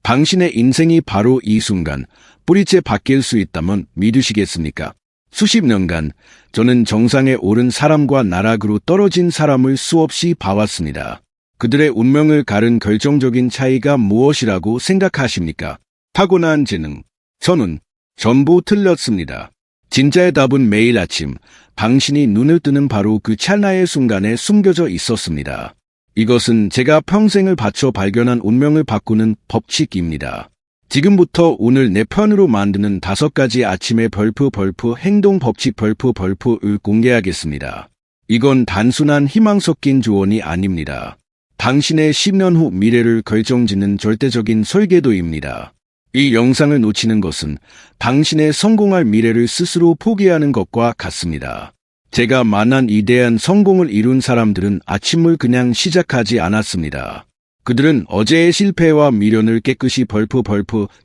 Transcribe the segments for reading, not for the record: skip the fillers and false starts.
당신의 인생이 바로 이 순간 뿌리째 바뀔 수 있다면 믿으시겠습니까? 수십 년간 저는 정상에 오른 사람과 나락으로 떨어진 사람을 수없이 봐왔습니다. 그들의 운명을 가른 결정적인 차이가 무엇이라고 생각하십니까? 타고난 재능. 저는 전부 틀렸습니다. 진짜의 답은 매일 아침 당신이 눈을 뜨는 바로 그 찰나의 순간에 숨겨져 있었습니다. 이것은 제가 평생을 바쳐 발견한 운명을 바꾸는 법칙입니다. 지금부터 오늘 내 편으로 만드는 5가지 아침의 벌프 행동 법칙 벌프를 공개하겠습니다. 이건 단순한 희망 섞인 조언이 아닙니다. 당신의 10년 후 미래를 결정짓는 절대적인 설계도입니다. 이 영상을 놓치는 것은 당신의 성공할 미래를 스스로 포기하는 것과 같습니다. 제가 만난 위대한 성공을 이룬 사람들은 아침을 그냥 시작하지 않았습니다. 그들은 어제의 실패와 미련을 깨끗이 벌프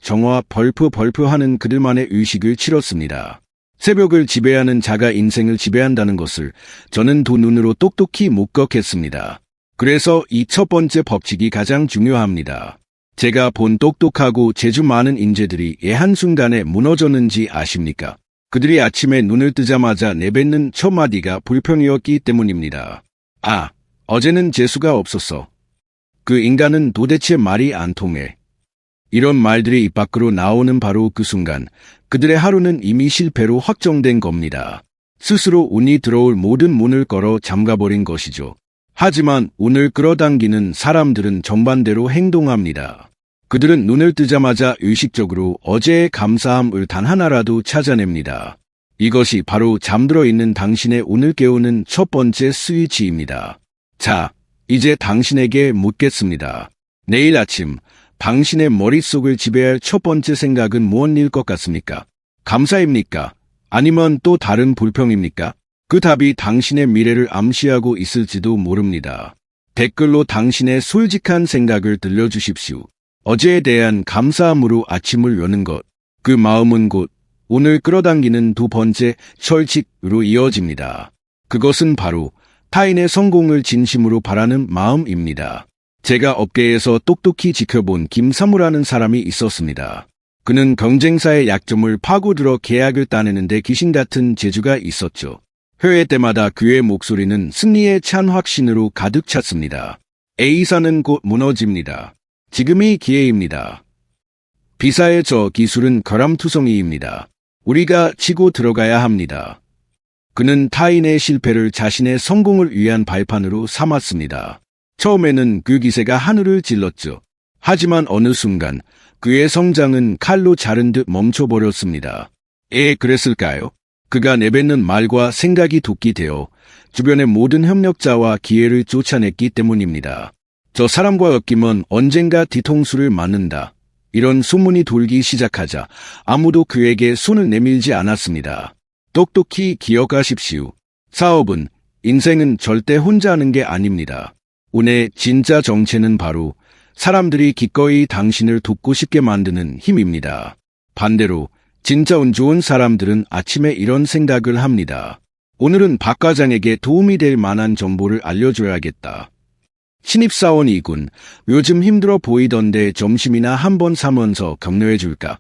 정화 벌프 하는 그들만의 의식을 치렀습니다. 새벽을 지배하는 자가 인생을 지배한다는 것을 저는 두 눈으로 똑똑히 목격했습니다. 그래서 이 첫 번째 법칙이 가장 중요합니다. 제가 본 똑똑하고 재주 많은 인재들이 왜 한순간에 무너졌는지 아십니까? 그들이 아침에 눈을 뜨자마자 내뱉는 첫 마디가 불평이었기 때문입니다. 아, 어제는 재수가 없었어. 그 인간은 도대체 말이 안 통해. 이런 말들이 입 밖으로 나오는 바로 그 순간 그들의 하루는 이미 실패로 확정된 겁니다. 스스로 운이 들어올 모든 문을 걸어 잠가버린 것이죠. 하지만 운을 끌어당기는 사람들은 정반대로 행동합니다. 그들은 눈을 뜨자마자 의식적으로 어제의 감사함을 단 하나라도 찾아냅니다. 이것이 바로 잠들어 있는 당신의 운을 깨우는 첫 번째 스위치입니다. 자, 이제 당신에게 묻겠습니다. 내일 아침 당신의 머릿속을 지배할 첫 번째 생각은 무엇일 것 같습니까? 감사입니까? 아니면 또 다른 불평입니까? 그 답이 당신의 미래를 암시하고 있을지도 모릅니다. 댓글로 당신의 솔직한 생각을 들려주십시오. 어제에 대한 감사함으로 아침을 여는 것. 그 마음은 곧 오늘 끌어당기는 두 번째 철칙으로 이어집니다. 그것은 바로 타인의 성공을 진심으로 바라는 마음입니다. 제가 업계에서 똑똑히 지켜본 김사무라는 사람이 있었습니다. 그는 경쟁사의 약점을 파고들어 계약을 따내는데 귀신같은 재주가 있었죠. 회의 때마다 그의 목소리는 승리에 찬 확신으로 가득 찼습니다. A사는 곧 무너집니다. 지금이 기회입니다. B사의 저 기술은 거람투성이입니다. 우리가 치고 들어가야 합니다. 그는 타인의 실패를 자신의 성공을 위한 발판으로 삼았습니다. 처음에는 그 기세가 하늘을 찔렀죠. 하지만 어느 순간 그의 성장은 칼로 자른 듯 멈춰버렸습니다. 그랬을까요? 그가 내뱉는 말과 생각이 돛이 되어 주변의 모든 협력자와 기회를 쫓아냈기 때문입니다. 저 사람과 엮이면 언젠가 뒤통수를 맞는다. 이런 소문이 돌기 시작하자 아무도 그에게 손을 내밀지 않았습니다. 똑똑히 기억하십시오. 사업은, 인생은 절대 혼자 하는 게 아닙니다. 운의 진짜 정체는 바로 사람들이 기꺼이 당신을 돕고 싶게 만드는 힘입니다. 반대로 진짜 운 좋은 사람들은 아침에 이런 생각을 합니다. 오늘은 박 과장에게 도움이 될 만한 정보를 알려줘야겠다. 신입사원이군. 요즘 힘들어 보이던데 점심이나 한번 사면서 격려해줄까?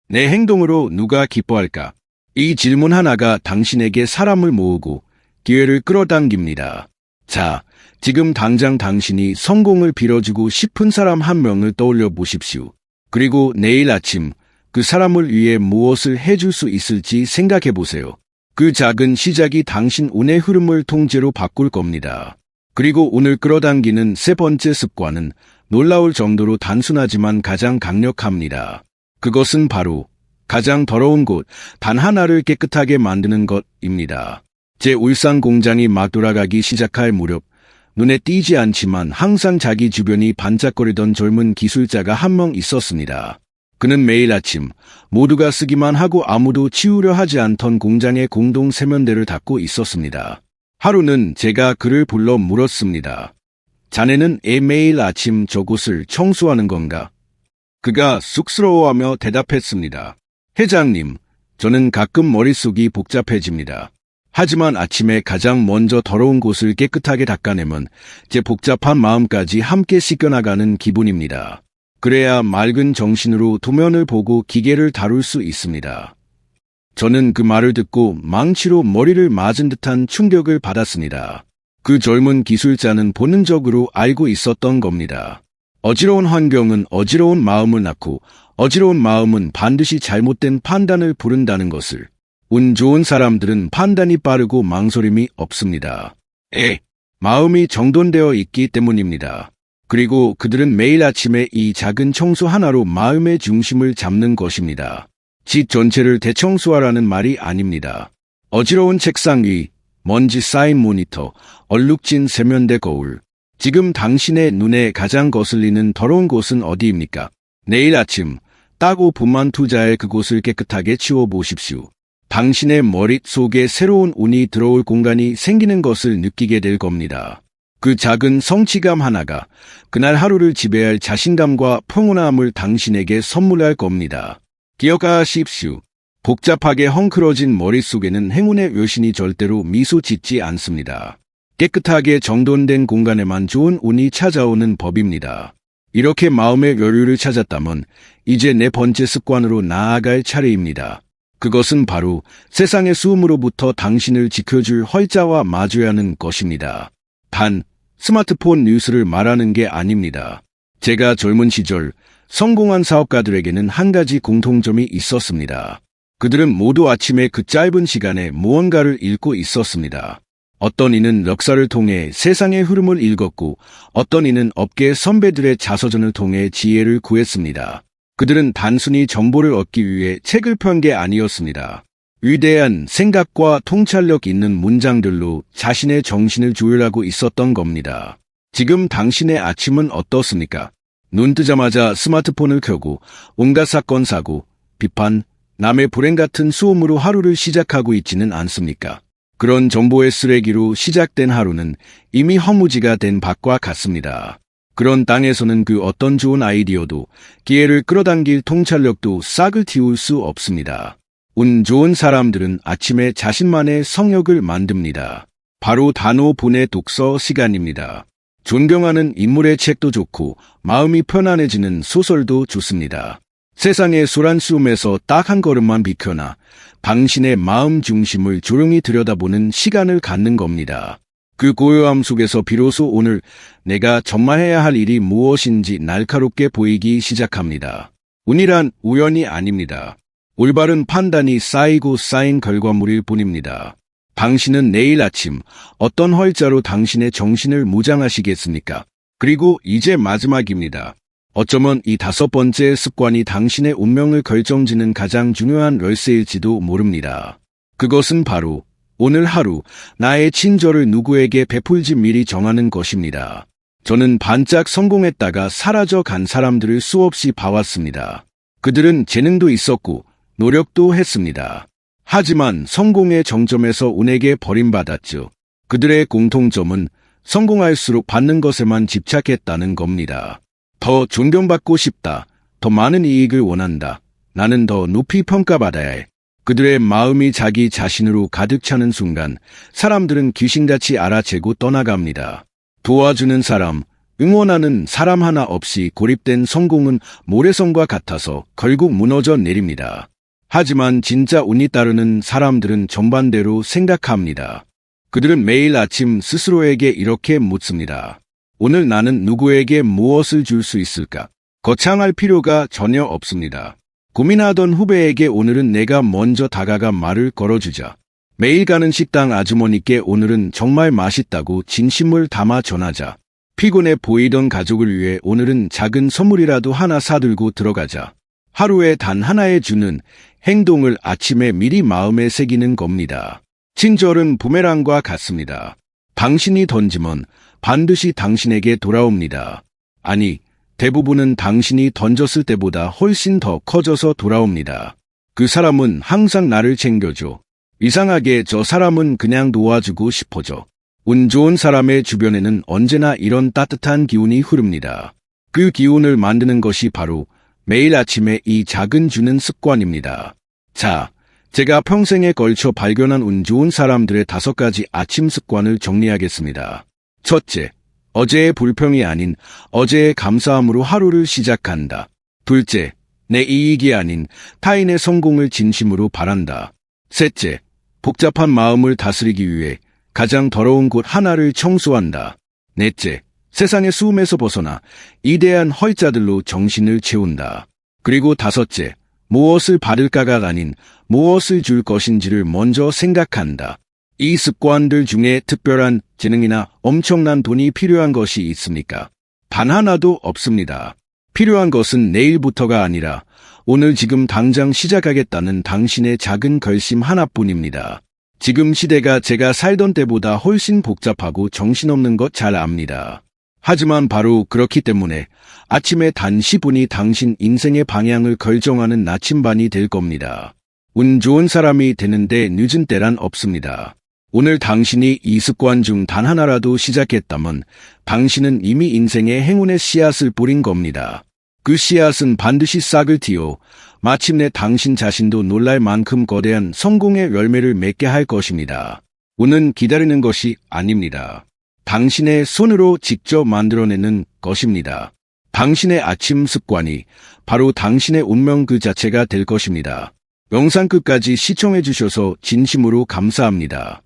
내 행동으로 누가 기뻐할까? 이 질문 하나가 당신에게 사람을 모으고 기회를 끌어당깁니다. 자, 지금 당장 당신이 성공을 빌어주고 싶은 사람 한 명을 떠올려 보십시오. 그리고 내일 아침 그 사람을 위해 무엇을 해줄 수 있을지 생각해 보세요. 그 작은 시작이 당신 운의 흐름을 통째로 바꿀 겁니다. 그리고 오늘 끌어당기는 세 번째 습관은 놀라울 정도로 단순하지만 가장 강력합니다. 그것은 바로 가장 더러운 곳 단 하나를 깨끗하게 만드는 것입니다. 제 울산 공장이 막 돌아가기 시작할 무렵 눈에 띄지 않지만 항상 자기 주변이 반짝거리던 젊은 기술자가 한 명 있었습니다. 그는 매일 아침 모두가 쓰기만 하고 아무도 치우려 하지 않던 공장의 공동 세면대를 닦고 있었습니다. 하루는 제가 그를 불러 물었습니다. 자네는 왜 매일 아침 저곳을 청소하는 건가? 그가 쑥스러워하며 대답했습니다. 회장님, 저는 가끔 머릿속이 복잡해집니다. 하지만 아침에 가장 먼저 더러운 곳을 깨끗하게 닦아내면 제 복잡한 마음까지 함께 씻겨나가는 기분입니다. 그래야 맑은 정신으로 도면을 보고 기계를 다룰 수 있습니다. 저는 그 말을 듣고 망치로 머리를 맞은 듯한 충격을 받았습니다. 그 젊은 기술자는 본능적으로 알고 있었던 겁니다. 어지러운 환경은 어지러운 마음을 낳고 어지러운 마음은 반드시 잘못된 판단을 부른다는 것을. 운 좋은 사람들은 판단이 빠르고 망설임이 없습니다. 마음이 정돈되어 있기 때문입니다. 그리고 그들은 매일 아침에 이 작은 청소 하나로 마음의 중심을 잡는 것입니다. 집 전체를 대청소하라는 말이 아닙니다. 어지러운 책상 위, 먼지 쌓인 모니터, 얼룩진 세면대 거울. 지금 당신의 눈에 가장 거슬리는 더러운 곳은 어디입니까? 내일 아침 딱 5분만 투자해 그곳을 깨끗하게 치워보십시오. 당신의 머릿속에 새로운 운이 들어올 공간이 생기는 것을 느끼게 될 겁니다. 그 작은 성취감 하나가 그날 하루를 지배할 자신감과 평온함을 당신에게 선물할 겁니다. 기억하십시오. 복잡하게 헝클어진 머릿속에는 행운의 여신이 절대로 미소 짓지 않습니다. 깨끗하게 정돈된 공간에만 좋은 운이 찾아오는 법입니다. 이렇게 마음의 여유를 찾았다면 이제 네 번째 습관으로 나아갈 차례입니다. 그것은 바로 세상의 수음으로부터 당신을 지켜줄 활자와 마주해야 하는 것입니다. 단, 스마트폰 뉴스를 말하는 게 아닙니다. 제가 젊은 시절 성공한 사업가들에게는 한 가지 공통점이 있었습니다. 그들은 모두 아침에 그 짧은 시간에 무언가를 읽고 있었습니다. 어떤 이는 역사를 통해 세상의 흐름을 읽었고 어떤 이는 업계 선배들의 자서전을 통해 지혜를 구했습니다. 그들은 단순히 정보를 얻기 위해 책을 편 게 아니었습니다. 위대한 생각과 통찰력 있는 문장들로 자신의 정신을 조율하고 있었던 겁니다. 지금 당신의 아침은 어떻습니까? 눈 뜨자마자 스마트폰을 켜고 온갖 사건 사고, 비판, 남의 불행 같은 수음으로 하루를 시작하고 있지는 않습니까? 그런 정보의 쓰레기로 시작된 하루는 이미 허무지가 된 밭과 같습니다. 그런 땅에서는 그 어떤 좋은 아이디어도 기회를 끌어당길 통찰력도 싹을 틔울 수 없습니다. 운 좋은 사람들은 아침에 자신만의 성역을 만듭니다. 바로 단오 분의 독서 시간입니다. 존경하는 인물의 책도 좋고 마음이 편안해지는 소설도 좋습니다. 세상의 소란스움에서 딱 한 걸음만 비켜나 당신의 마음 중심을 조용히 들여다보는 시간을 갖는 겁니다. 그 고요함 속에서 비로소 오늘 내가 정말 해야 할 일이 무엇인지 날카롭게 보이기 시작합니다. 운이란 우연이 아닙니다. 올바른 판단이 쌓이고 쌓인 결과물일 뿐입니다. 당신은 내일 아침 어떤 활자로 당신의 정신을 무장하시겠습니까? 그리고 이제 마지막입니다. 어쩌면 이 5번째 습관이 당신의 운명을 결정짓는 가장 중요한 열쇠일지도 모릅니다. 그것은 바로 오늘 하루 나의 친절을 누구에게 베풀지 미리 정하는 것입니다. 저는 반짝 성공했다가 사라져 간 사람들을 수없이 봐왔습니다. 그들은 재능도 있었고 노력도 했습니다. 하지만 성공의 정점에서 운에게 버림받았죠. 그들의 공통점은 성공할수록 받는 것에만 집착했다는 겁니다. 더 존경받고 싶다. 더 많은 이익을 원한다. 나는 더 높이 평가받아야 해. 그들의 마음이 자기 자신으로 가득 차는 순간 사람들은 귀신같이 알아채고 떠나갑니다. 도와주는 사람, 응원하는 사람 하나 없이 고립된 성공은 모래성과 같아서 결국 무너져 내립니다. 하지만 진짜 운이 따르는 사람들은 정반대로 생각합니다. 그들은 매일 아침 스스로에게 이렇게 묻습니다. 오늘 나는 누구에게 무엇을 줄 수 있을까? 거창할 필요가 전혀 없습니다. 고민하던 후배에게 오늘은 내가 먼저 다가가 말을 걸어주자. 매일 가는 식당 아주머니께 오늘은 정말 맛있다고 진심을 담아 전하자. 피곤해 보이던 가족을 위해 오늘은 작은 선물이라도 하나 사들고 들어가자. 하루에 단 하나에 주는 행동을 아침에 미리 마음에 새기는 겁니다. 친절은 부메랑과 같습니다. 당신이 던지면 반드시 당신에게 돌아옵니다. 아니, 대부분은 당신이 던졌을 때보다 훨씬 더 커져서 돌아옵니다. 그 사람은 항상 나를 챙겨줘. 이상하게 저 사람은 그냥 도와주고 싶어져. 운 좋은 사람의 주변에는 언제나 이런 따뜻한 기운이 흐릅니다. 그 기운을 만드는 것이 바로 매일 아침에 이 작은 주는 습관입니다. 자, 제가 평생에 걸쳐 발견한 운 좋은 사람들의 5가지 아침 습관을 정리하겠습니다. 첫째, 어제의 불평이 아닌 어제의 감사함으로 하루를 시작한다. 둘째, 내 이익이 아닌 타인의 성공을 진심으로 바란다. 셋째, 복잡한 마음을 다스리기 위해 가장 더러운 곳 하나를 청소한다. 넷째, 세상의 수음에서 벗어나 이대한 허위자들로 정신을 채운다. 그리고 다섯째, 무엇을 받을까가 아닌 무엇을 줄 것인지를 먼저 생각한다. 이 습관들 중에 특별한 재능이나 엄청난 돈이 필요한 것이 있습니까? 단 하나도 없습니다. 필요한 것은 내일부터가 아니라 오늘 지금 당장 시작하겠다는 당신의 작은 결심 하나뿐입니다. 지금 시대가 제가 살던 때보다 훨씬 복잡하고 정신없는 것 잘 압니다. 하지만 바로 그렇기 때문에 아침에 단 10분이 당신 인생의 방향을 결정하는 나침반이 될 겁니다. 운 좋은 사람이 되는데 늦은 때란 없습니다. 오늘 당신이 이 습관 중 단 하나라도 시작했다면 당신은 이미 인생의 행운의 씨앗을 뿌린 겁니다. 그 씨앗은 반드시 싹을 틔워 마침내 당신 자신도 놀랄 만큼 거대한 성공의 열매를 맺게 할 것입니다. 운은 기다리는 것이 아닙니다. 당신의 손으로 직접 만들어내는 것입니다. 당신의 아침 습관이 바로 당신의 운명 그 자체가 될 것입니다. 영상 끝까지 시청해 주셔서 진심으로 감사합니다.